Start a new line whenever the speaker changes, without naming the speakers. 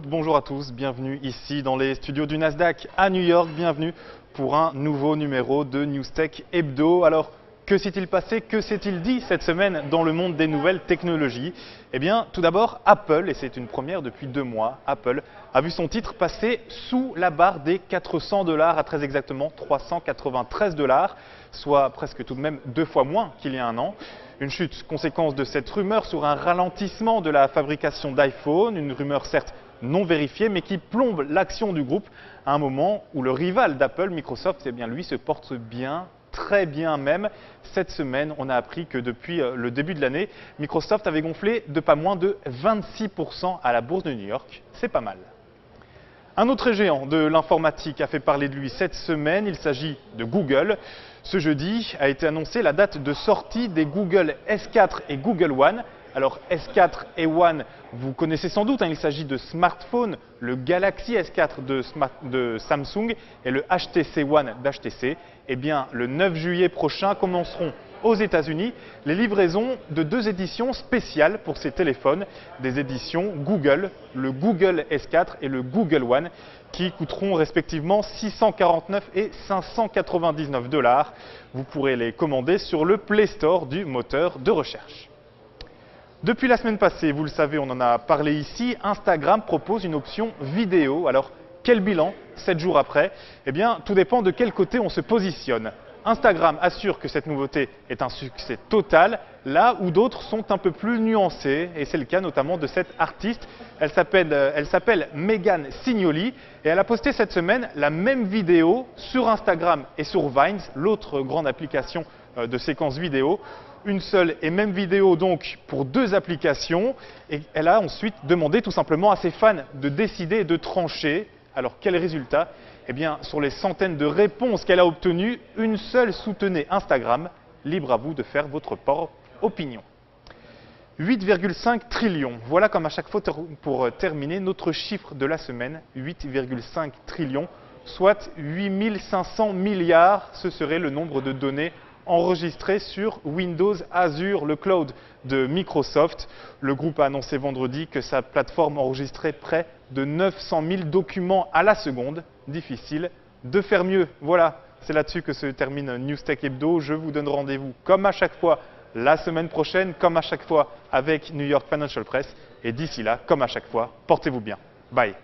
Bonjour à tous, bienvenue ici dans les studios du Nasdaq à New York, bienvenue pour un nouveau numéro de Newstech Hebdo. Alors, que s'est-il passé, que s'est-il dit cette semaine dans le monde des nouvelles technologies? Eh bien, tout d'abord, Apple, et c'est une première depuis 2 mois, Apple a vu son titre passer sous la barre des 400 $, à très exactement 393 $, soit presque tout de même 2 fois moins qu'il y a un an. Une chute, conséquence de cette rumeur sur un ralentissement de la fabrication d'iPhone, une rumeur certes non vérifiée, mais qui plombe l'action du groupe à un moment où le rival d'Apple, Microsoft, eh bien, lui se porte bien, très bien même. Cette semaine, on a appris que depuis le début de l'année, Microsoft avait gonflé de pas moins de 26% à la bourse de New York. C'est pas mal. Un autre géant de l'informatique a fait parler de lui cette semaine, il s'agit de Google. Ce jeudi a été annoncée la date de sortie des Google S4 et Google One. Alors S4 et One, vous connaissez sans doute, il s'agit de smartphones, le Galaxy S4 de Samsung et le HTC One d'HTC. Eh bien, le 9 juillet prochain commenceront aux États-Unis les livraisons de 2 éditions spéciales pour ces téléphones, des éditions Google, le Google S4 et le Google One, qui coûteront respectivement 649 et 599 $. Vous pourrez les commander sur le Play Store du moteur de recherche. Depuis la semaine passée, vous le savez, on en a parlé ici, Instagram propose une option vidéo. Alors, quel bilan 7 jours après? Eh bien, tout dépend de quel côté on se positionne. Instagram assure que cette nouveauté est un succès total, là où d'autres sont un peu plus nuancés, et c'est le cas notamment de cette artiste. Elle s'appelle Megan Signoli, et elle a posté cette semaine la même vidéo sur Instagram et sur Vines, l'autre grande application de séquences vidéo. Une seule et même vidéo donc pour 2 applications, et elle a ensuite demandé tout simplement à ses fans de décider et de trancher. Alors quel résultat? Eh bien, sur les centaines de réponses qu'elle a obtenues, une seule soutenait Instagram. Libre à vous de faire votre propre opinion. 8,5 trillions. Voilà comme à chaque fois pour terminer notre chiffre de la semaine. 8,5 trillions, soit 8500 milliards. Ce serait le nombre de données enregistrées sur Windows Azure, le cloud de Microsoft. Le groupe a annoncé vendredi que sa plateforme enregistrait près de 900 000 documents à la seconde. Difficile de faire mieux. Voilà, c'est là-dessus que se termine Newstech Hebdo. Je vous donne rendez-vous comme à chaque fois la semaine prochaine, comme à chaque fois avec New York Financial Press. Et d'ici là, comme à chaque fois, portez-vous bien. Bye.